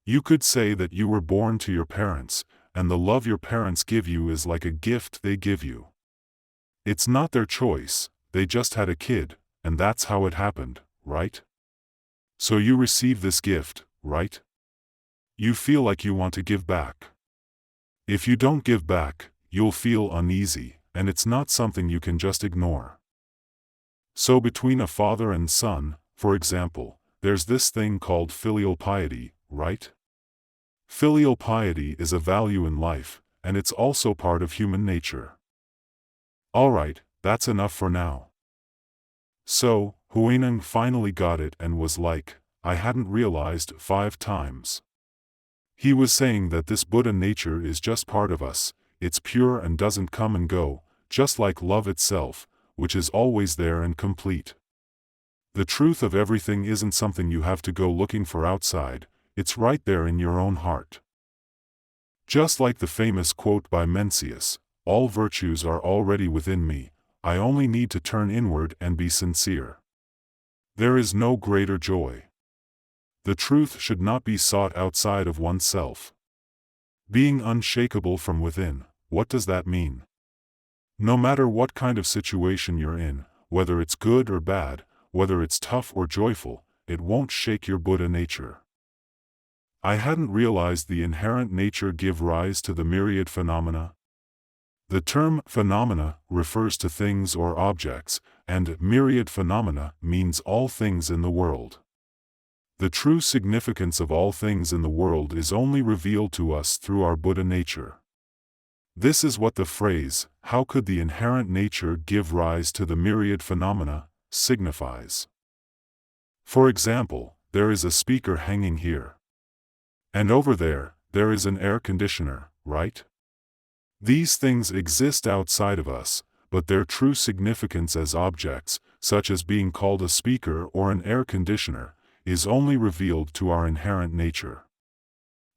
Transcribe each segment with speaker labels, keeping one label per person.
Speaker 1: You could say that you were born to your parents, and the love your parents give you is like a gift they give you. It's not their choice, they just had a kid, and that's how it happened, right? So you receive this gift, right? You feel like you want to give back. If you don't give back, you'll feel uneasy, and it's not something you can just ignore. So between a father and son, for example, there's this thing called filial piety, right? Filial piety is a value in life, and it's also part of human nature. Alright, that's enough for now. So, Huineng finally got it and was like, I hadn't realized 5 times. He was saying that this Buddha nature is just part of us, it's pure and doesn't come and go, just like love itself, which is always there and complete. The truth of everything isn't something you have to go looking for outside, it's right there in your own heart. Just like the famous quote by Mencius, all virtues are already within me, I only need to turn inward and be sincere. There is no greater joy. The truth should not be sought outside of oneself. Being unshakable from within, what does that mean? No matter what kind of situation you're in, whether it's good or bad, whether it's tough or joyful, it won't shake your Buddha nature. I hadn't realized the inherent nature give rise to the myriad phenomena. The term phenomena refers to things or objects, and myriad phenomena means all things in the world. The true significance of all things in the world is only revealed to us through our Buddha nature. This is what the phrase, how could the inherent nature give rise to the myriad phenomena, signifies. For example, there is a speaker hanging here. And over there is an air conditioner, right? These things exist outside of us, but their true significance as objects, such as being called a speaker or an air conditioner, is only revealed to our inherent nature.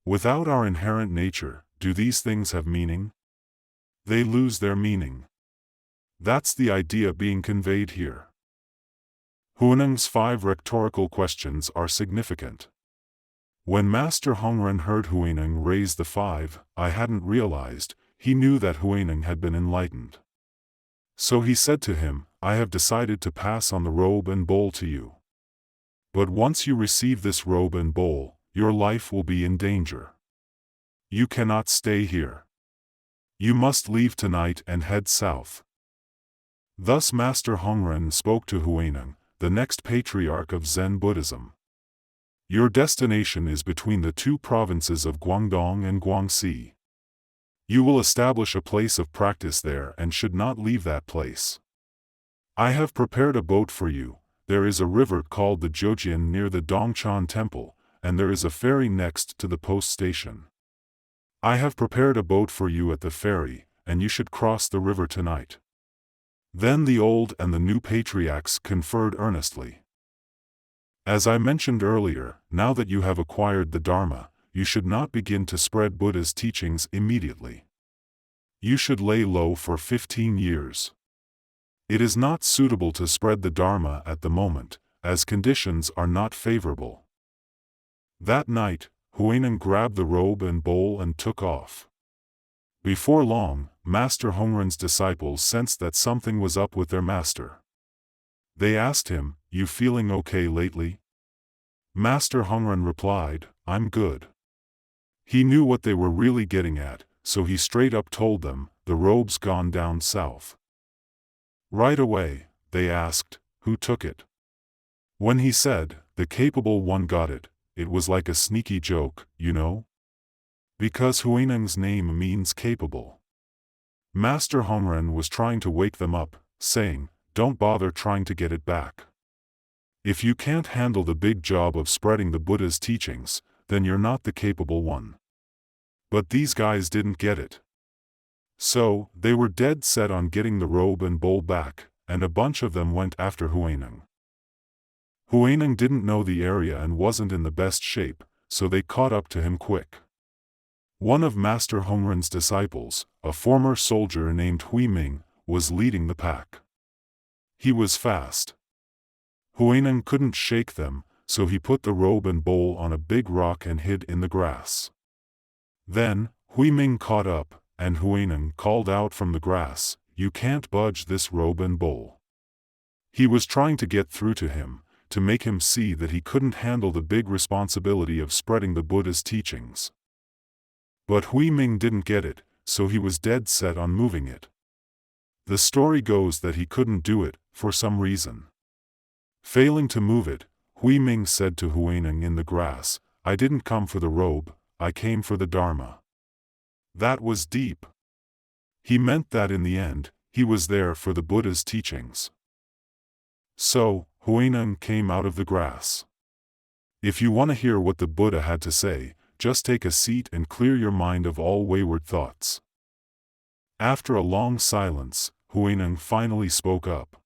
Speaker 1: Without our inherent nature, do these things have meaning? They lose their meaning. That's the idea being conveyed here. Huineng's 5 rhetorical questions are significant. When Master Hongren heard Huineng raise the 5, I hadn't realized, he knew that Huineng had been enlightened. So he said to him, I have decided to pass on the robe and bowl to you. But once you receive this robe and bowl, your life will be in danger. You cannot stay here. You must leave tonight and head south. Thus Master Hongren spoke to Huineng, the next patriarch of Zen Buddhism. Your destination is between the 2 provinces of Guangdong and Guangxi. You will establish a place of practice there and should not leave that place. I have prepared a boat for you, there is a river called the Jojian near the Dongchan temple, and there is a ferry next to the post station. I have prepared a boat for you at the ferry, and you should cross the river tonight. Then the old and the new patriarchs conferred earnestly. As I mentioned earlier, now that you have acquired the Dharma, you should not begin to spread Buddha's teachings immediately. You should lay low for 15 years. It is not suitable to spread the Dharma at the moment, as conditions are not favorable. That night, Huineng grabbed the robe and bowl and took off. Before long, Master Hongren's disciples sensed that something was up with their master. They asked him, You feeling okay lately? Master Hongren replied, I'm good. He knew what they were really getting at, so he straight up told them, the robe's gone down south. Right away, they asked, Who took it? When he said, the capable one got it, it was like a sneaky joke, you know? Because Huineng's name means capable. Master Hongren was trying to wake them up, saying, Don't bother trying to get it back. If you can't handle the big job of spreading the Buddha's teachings, then you're not the capable one. But these guys didn't get it. So, they were dead set on getting the robe and bowl back, and a bunch of them went after Huineng. Huineng didn't know the area and wasn't in the best shape, so they caught up to him quick. One of Master Hongren's disciples, a former soldier named Huiming, was leading the pack. He was fast. Huineng couldn't shake them, so he put the robe and bowl on a big rock and hid in the grass. Then, Huiming caught up, and Huineng called out from the grass, "You can't budge this robe and bowl." He was trying to get through to him, to make him see that he couldn't handle the big responsibility of spreading the Buddha's teachings. But Huiming didn't get it, so he was dead set on moving it. The story goes that he couldn't do it, for some reason. Failing to move it, Huiming said to Huineng in the grass, "I didn't come for the robe, I came for the Dharma." That was deep. He meant that in the end, he was there for the Buddha's teachings. So, Huineng came out of the grass. If you want to hear what the Buddha had to say, just take a seat and clear your mind of all wayward thoughts. After a long silence, Huineng finally spoke up.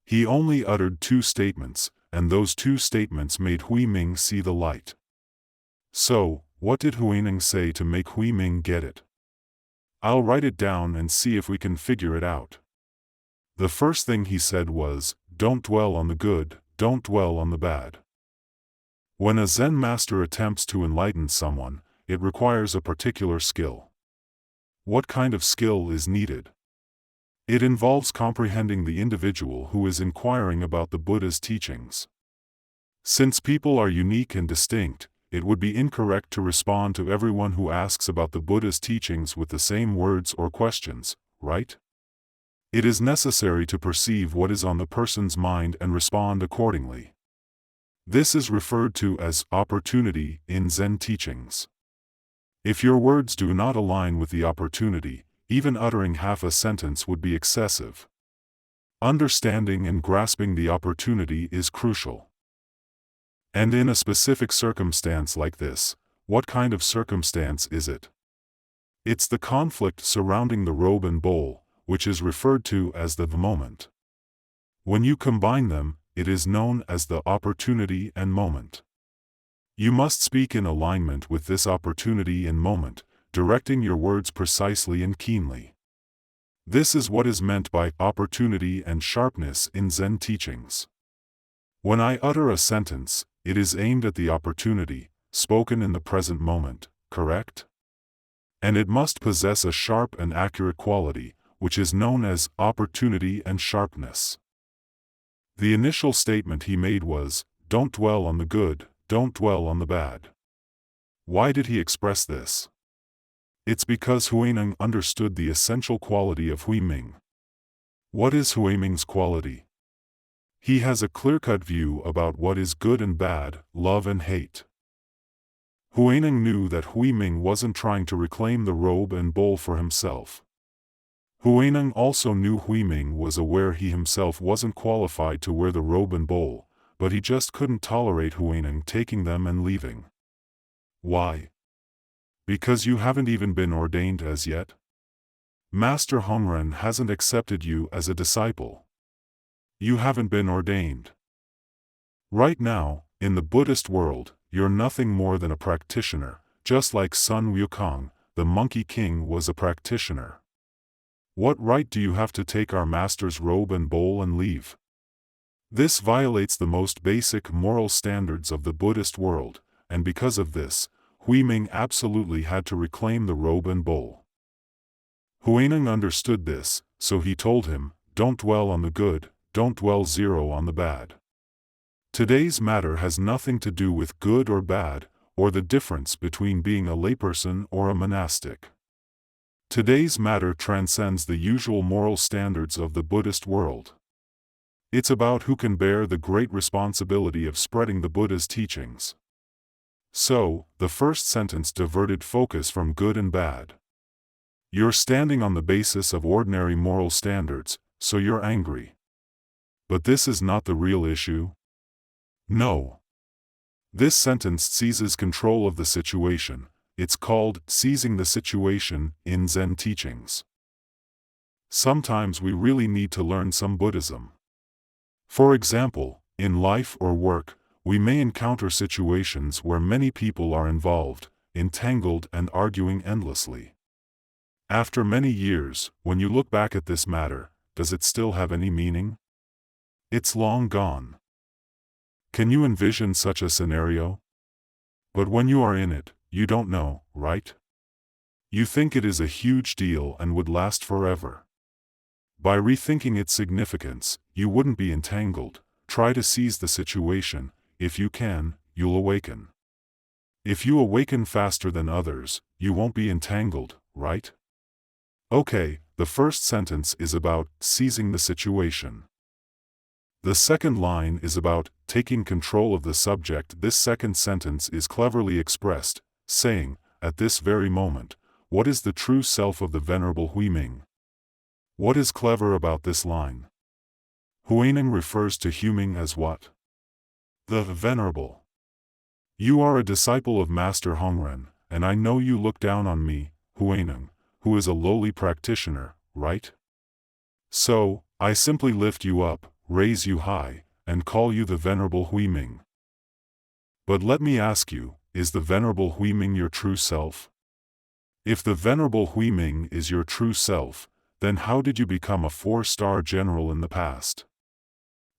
Speaker 1: He only uttered 2 statements, and those 2 statements made Huiming see the light. So, what did Huineng say to make Huiming get it? I'll write it down and see if we can figure it out. The first thing he said was, "Don't dwell on the good, don't dwell on the bad." When a Zen master attempts to enlighten someone, it requires a particular skill. What kind of skill is needed? It involves comprehending the individual who is inquiring about the Buddha's teachings. Since people are unique and distinct, it would be incorrect to respond to everyone who asks about the Buddha's teachings with the same words or questions, right? It is necessary to perceive what is on the person's mind and respond accordingly. This is referred to as opportunity in Zen teachings. If your words do not align with the opportunity, even uttering half a sentence would be excessive. Understanding and grasping the opportunity is crucial. And in a specific circumstance like this, what kind of circumstance is it? It's the conflict surrounding the robe and bowl, which is referred to as the moment. When you combine them, it is known as the opportunity and moment. You must speak in alignment with this opportunity and moment, directing your words precisely and keenly. This is what is meant by opportunity and sharpness in Zen teachings. When I utter a sentence, it is aimed at the opportunity, spoken in the present moment, correct? And it must possess a sharp and accurate quality, which is known as opportunity and sharpness. The initial statement he made was, "Don't dwell on the good, don't dwell on the bad." Why did he express this? It's because Huineng understood the essential quality of Huiming. What is Huiming's quality? He has a clear-cut view about what is good and bad, love and hate. Huineng knew that Huiming wasn't trying to reclaim the robe and bowl for himself. Huineng also knew Huiming was aware he himself wasn't qualified to wear the robe and bowl, but he just couldn't tolerate Huineng taking them and leaving. Why? Because you haven't even been ordained as yet? Master Hongren hasn't accepted you as a disciple. You haven't been ordained. Right now, in the Buddhist world, you're nothing more than a practitioner, just like Sun Wukong, the Monkey King, was a practitioner. What right do you have to take our master's robe and bowl and leave? This violates the most basic moral standards of the Buddhist world, and because of this, Huiming absolutely had to reclaim the robe and bowl. Huineng understood this, so he told him, "Don't dwell on the good, don't dwell zero on the bad." Today's matter has nothing to do with good or bad, or the difference between being a layperson or a monastic. Today's matter transcends the usual moral standards of the Buddhist world. It's about who can bear the great responsibility of spreading the Buddha's teachings. So, the first sentence diverted focus from good and bad. You're standing on the basis of ordinary moral standards, so you're angry. But this is not the real issue. No. This sentence seizes control of the situation. It's called seizing the situation in Zen teachings. Sometimes we really need to learn some Buddhism. For example, in life or work, we may encounter situations where many people are involved, entangled and arguing endlessly. After many years, when you look back at this matter, does it still have any meaning? It's long gone. Can you envision such a scenario? But when you are in it, you don't know, right? You think it is a huge deal and would last forever. By rethinking its significance, you wouldn't be entangled. Try to seize the situation. If you can, you'll awaken. If you awaken faster than others, you won't be entangled, right? Okay, the first sentence is about seizing the situation. The second line is about taking control of the subject. This second sentence is cleverly expressed, saying, at this very moment, what is the true self of the Venerable Huiming? What is clever about this line? Huineng refers to Huiming as what? The Venerable. You are a disciple of Master Hongren, and I know you look down on me, Huineng, who is a lowly practitioner, right? So, I simply lift you up, raise you high, and call you the Venerable Huiming. But let me ask you, is the Venerable Huiming your true self? If the Venerable Huiming is your true self, then how did you become a 4-star general in the past?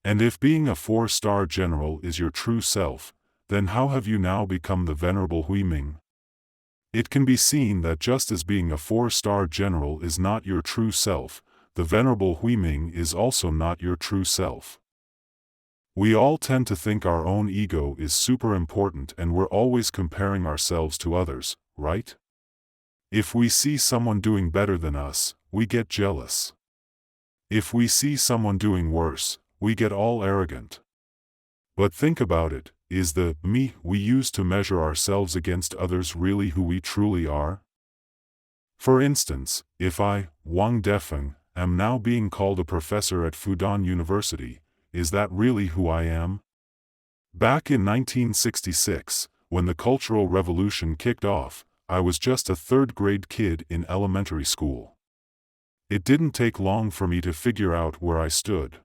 Speaker 1: And if being a 4-star general is your true self, then how have you now become the Venerable Huiming? It can be seen that just as being a 4-star general is not your true self, the Venerable Huiming is also not your true self. We all tend to think our own ego is super important and we're always comparing ourselves to others, right? If we see someone doing better than us, we get jealous. If we see someone doing worse, we get all arrogant. But think about it, is the me we use to measure ourselves against others really who we truly are? For instance, if I, Wang Defeng, am now being called a professor at Fudan University, is that really who I am? Back in 1966, when the Cultural Revolution kicked off, I was just a third-grade kid in elementary school. It didn't take long for me to figure out where I stood.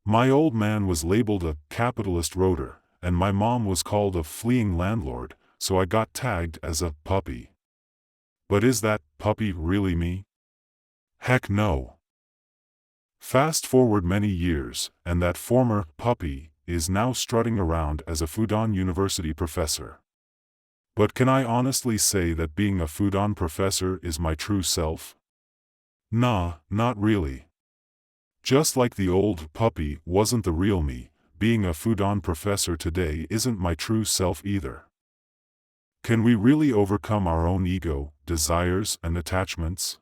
Speaker 1: My old man was labeled a capitalist roader, and my mom was called a fleeing landlord, so I got tagged as a puppy. But is that puppy really me? Heck no. Fast forward many years, and that former puppy is now strutting around as a Fudan University professor. But can I honestly say that being a Fudan professor is my true self? Nah, not really. Just like the old puppy wasn't the real me, being a Fudan professor today isn't my true self either. Can we really overcome our own ego, desires, and attachments?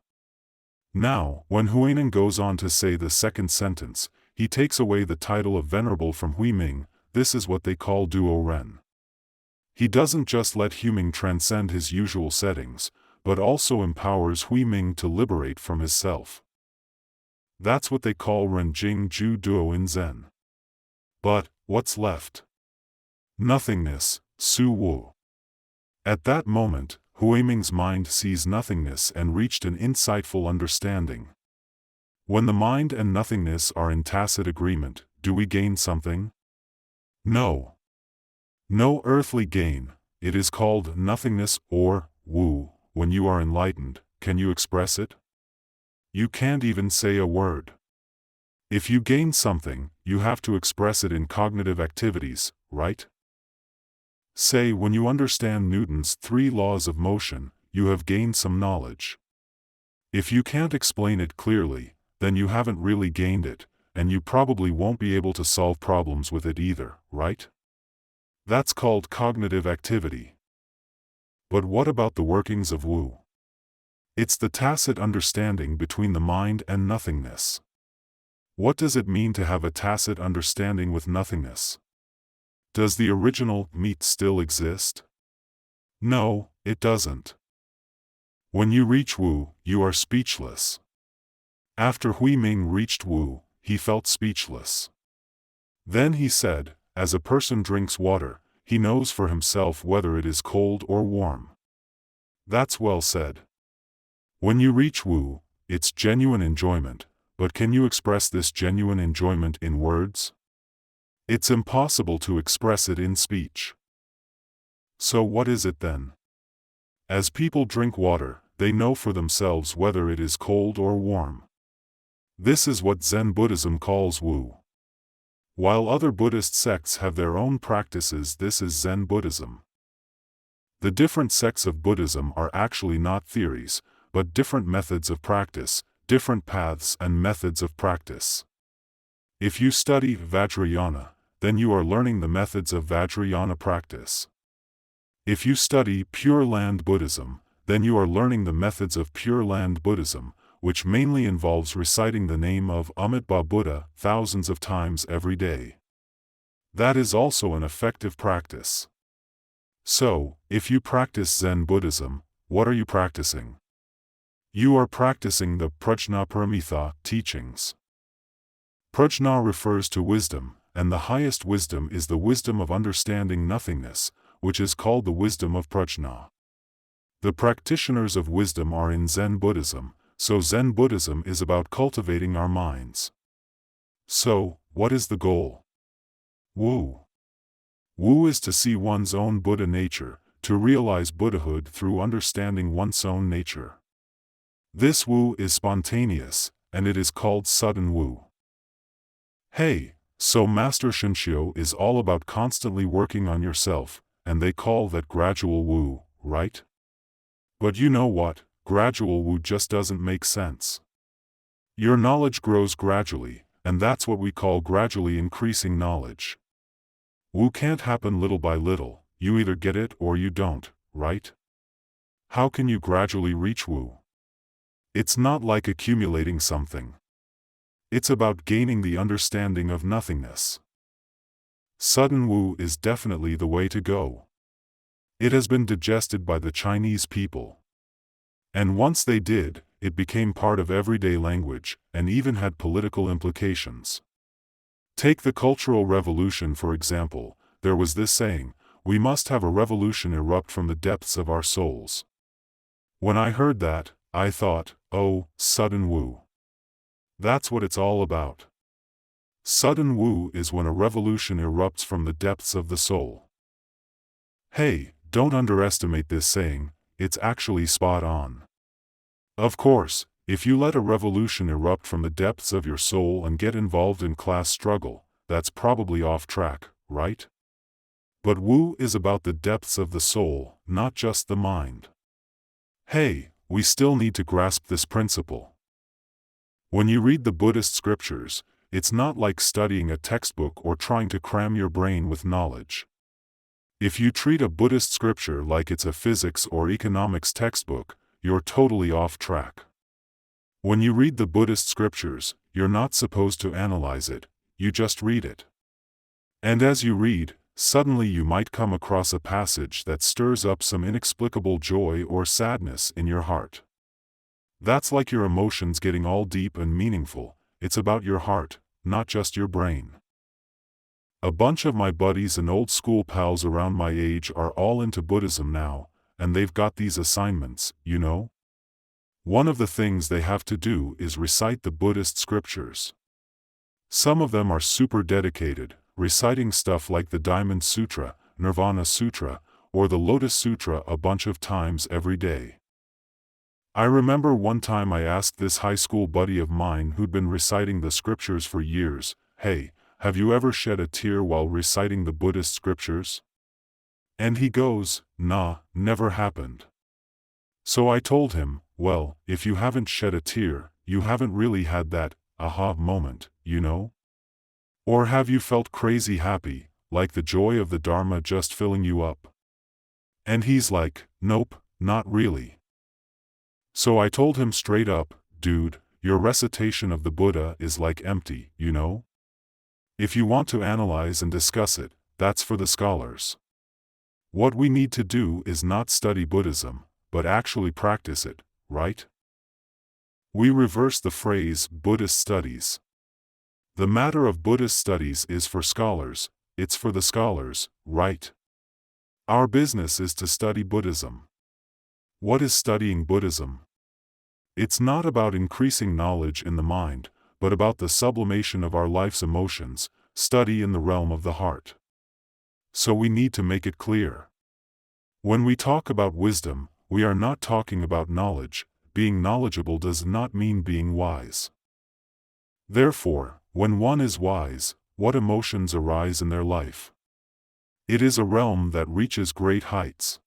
Speaker 1: Now, when Huineng goes on to say the second sentence, he takes away the title of Venerable from Huiming. This is what they call Duo Ren. He doesn't just let Huiming transcend his usual settings, but also empowers Huiming to liberate from his self. That's what they call Renjing Ju Duo in Zen. But, what's left? Nothingness, Su Wu. At that moment, Huiming's mind sees nothingness and reached an insightful understanding. When the mind and nothingness are in tacit agreement, do we gain something? No. No earthly gain. It is called nothingness or Wu. When you are enlightened, can you express it? You can't even say a word. If you gain something, you have to express it in cognitive activities, right? Say when you understand Newton's 3 laws of motion, you have gained some knowledge. If you can't explain it clearly, then you haven't really gained it, and you probably won't be able to solve problems with it either, right? That's called cognitive activity. But what about the workings of Wu? It's the tacit understanding between the mind and nothingness. What does it mean to have a tacit understanding with nothingness? Does the original meat still exist? No, it doesn't. When you reach Wu, you are speechless. After Huiming reached Wu, he felt speechless. Then he said, as a person drinks water, he knows for himself whether it is cold or warm. That's well said. When you reach Wu, it's genuine enjoyment, but can you express this genuine enjoyment in words? It's impossible to express it in speech. So what is it then? As people drink water, they know for themselves whether it is cold or warm. This is what Zen Buddhism calls Wu. While other Buddhist sects have their own practices, this is Zen Buddhism. The different sects of Buddhism are actually not theories, but different methods of practice, different paths and methods of practice. If you study Vajrayana, then you are learning the methods of Vajrayana practice. If you study Pure Land Buddhism, then you are learning the methods of Pure Land Buddhism, which mainly involves reciting the name of Amitabha Buddha thousands of times every day. That is also an effective practice. So, if you practice Zen Buddhism, what are you practicing? You are practicing the Prajnaparamita teachings. Prajna refers to wisdom, and the highest wisdom is the wisdom of understanding nothingness, which is called the wisdom of Prajna. The practitioners of wisdom are in Zen Buddhism, so Zen Buddhism is about cultivating our minds. So, what is the goal? Wu. Wu is to see one's own Buddha nature, to realize Buddhahood through understanding one's own nature. This Wu is spontaneous, and it is called sudden Wu. Hey, so Master Shinshio is all about constantly working on yourself, and they call that Gradual Wu, right? But you know what, Gradual Wu just doesn't make sense. Your knowledge grows gradually, and that's what we call gradually increasing knowledge. Wu can't happen little by little, you either get it or you don't, right? How can you gradually reach Wu? It's not like accumulating something. It's about gaining the understanding of nothingness. Sudden Wu is definitely the way to go. It has been digested by the Chinese people. And once they did, it became part of everyday language, and even had political implications. Take the Cultural Revolution for example. There was this saying, "We must have a revolution erupt from the depths of our souls." When I heard that, I thought, oh, sudden Wu. That's what it's all about. Sudden Wu is when a revolution erupts from the depths of the soul. Hey, don't underestimate this saying, it's actually spot on. Of course, if you let a revolution erupt from the depths of your soul and get involved in class struggle, that's probably off track, right? But Wu is about the depths of the soul, not just the mind. Hey, we still need to grasp this principle. When you read the Buddhist scriptures, it's not like studying a textbook or trying to cram your brain with knowledge. If you treat a Buddhist scripture like it's a physics or economics textbook, you're totally off track. When you read the Buddhist scriptures, you're not supposed to analyze it, you just read it. And as you read, suddenly you might come across a passage that stirs up some inexplicable joy or sadness in your heart. That's like your emotions getting all deep and meaningful. It's about your heart, not just your brain. A bunch of my buddies and old school pals around my age are all into Buddhism now, and they've got these assignments, you know? One of the things they have to do is recite the Buddhist scriptures. Some of them are super dedicated, reciting stuff like the Diamond Sutra, Nirvana Sutra, or the Lotus Sutra a bunch of times every day. I remember one time I asked this high school buddy of mine who'd been reciting the scriptures for years, "Hey, have you ever shed a tear while reciting the Buddhist scriptures?" And he goes, "Nah, never happened." So I told him, well, if you haven't shed a tear, you haven't really had that aha moment, you know? Or have you felt crazy happy, like the joy of the Dharma just filling you up? And he's like, nope, not really. So I told him straight up, dude, your recitation of the Buddha is like empty, you know? If you want to analyze and discuss it, that's for the scholars. What we need to do is not study Buddhism, but actually practice it, right? We reverse the phrase Buddhist studies. The matter of Buddhist studies is for scholars, it's for the scholars, right? Our business is to study Buddhism. What is studying Buddhism? It's not about increasing knowledge in the mind, but about the sublimation of our life's emotions, study in the realm of the heart. So we need to make it clear. When we talk about wisdom, we are not talking about knowledge. Being knowledgeable does not mean being wise. Therefore, when one is wise, What emotions arise in their life? It is a realm that reaches great heights.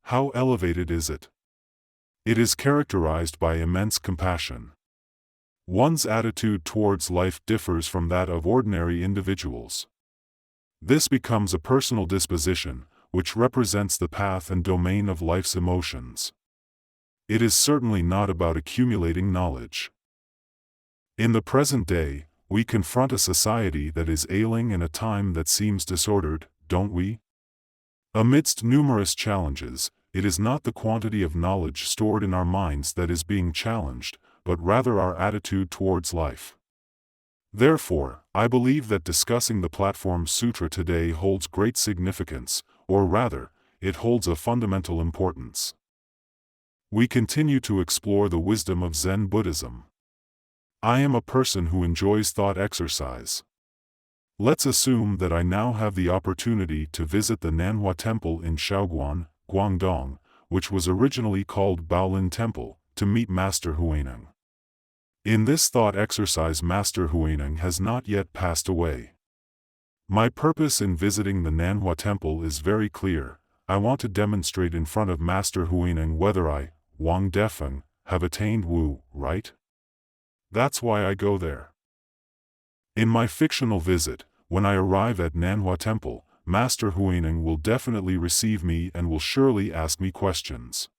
Speaker 1: How elevated is it? It is characterized by immense compassion. One's attitude towards life differs from that of ordinary individuals. This becomes a personal disposition, which represents the path and domain of life's emotions. It is certainly not about accumulating knowledge. In the present day, we confront a society that is ailing in a time that seems disordered, don't we? Amidst numerous challenges, it is not the quantity of knowledge stored in our minds that is being challenged, but rather our attitude towards life. Therefore, I believe that discussing the Platform Sutra today holds great significance, or rather, it holds a fundamental importance. We continue to explore the wisdom of Zen Buddhism. I am a person who enjoys thought exercise. Let's assume that I now have the opportunity to visit the Nanhua Temple in Shaoguan, Guangdong, which was originally called Baolin Temple, to meet Master Huineng. In this thought exercise, Master Huineng has not yet passed away. My purpose in visiting the Nanhua Temple is very clear. I want to demonstrate in front of Master Huineng whether I, Wang Defeng, have attained Wu, right? That's why I go there. In my fictional visit, when I arrive at Nanhua Temple, Master Huineng will definitely receive me and will surely ask me questions.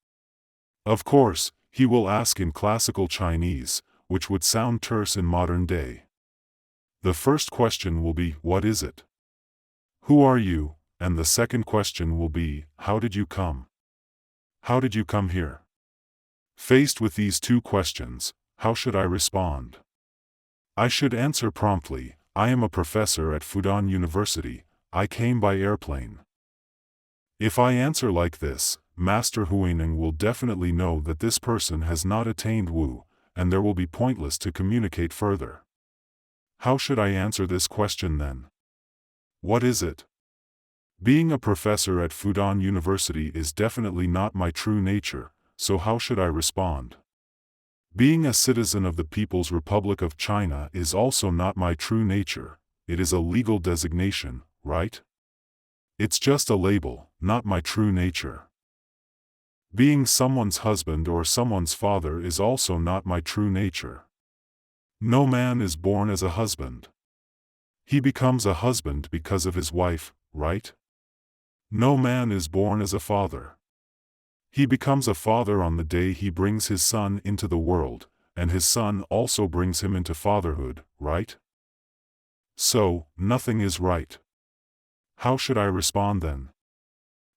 Speaker 1: Of course, he will ask in classical Chinese, which would sound terse in modern day. The first question will be, what is it? Who are you? And the second question will be, how did you come? How did you come here? Faced with these two questions, how should I respond? I should answer promptly, I am a professor at Fudan University, I came by airplane. If I answer like this, Master Huineng will definitely know that this person has not attained Wu, and there will be pointless to communicate further. How should I answer this question then? What is it? Being a professor at Fudan University is definitely not my true nature, so how should I respond? Being a citizen of the People's Republic of China is also not my true nature, it is a legal designation, right? It's just a label, not my true nature. Being someone's husband or someone's father is also not my true nature. No man is born as a husband. He becomes a husband because of his wife, right? No man is born as a father. He becomes a father on the day he brings his son into the world, and his son also brings him into fatherhood, right? So, nothing is right. How should I respond then?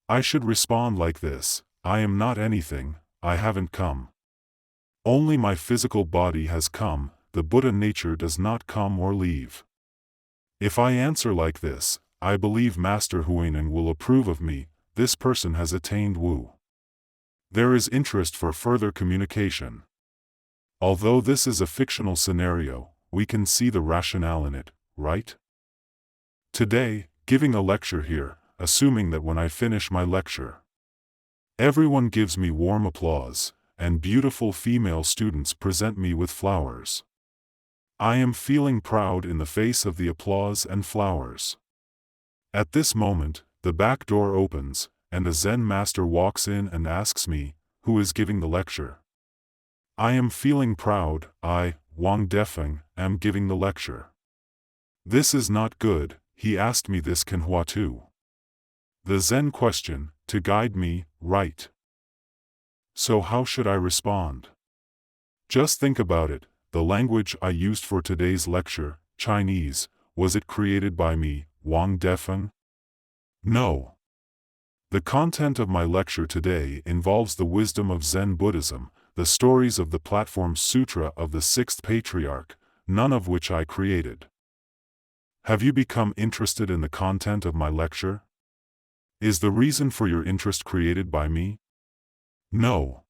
Speaker 1: I should respond like this, I am not anything, I haven't come. Only my physical body has come, the Buddha nature does not come or leave. If I answer like this, I believe Master Huineng will approve of me, this person has attained Wu. There is interest for further communication. Although this is a fictional scenario, we can see the rationale in it, right? Today, giving a lecture here, assuming that when I finish my lecture, everyone gives me warm applause, and beautiful female students present me with flowers. I am feeling proud in the face of the applause and flowers. At this moment, the back door opens, and a Zen master walks in and asks me, who is giving the lecture? I am feeling proud, I, Wang Defeng, am giving the lecture. This is not good, he asked me this Kanhua too. The Zen question, to guide me, right. So how should I respond? Just think about it, the language I used for today's lecture, Chinese, was it created by me, Wang Defeng? No. The content of my lecture today involves the wisdom of Zen Buddhism, the stories of the Platform Sutra of the Sixth Patriarch, none of which I created. Have you become interested in the content of my lecture? Is the reason for your interest created by me? No.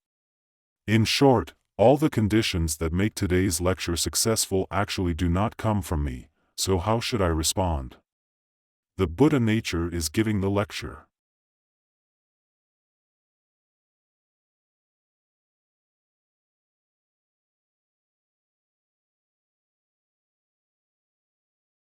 Speaker 1: In short, all the conditions that make today's lecture successful actually do not come from me, so how should I respond? The Buddha nature is giving the lecture.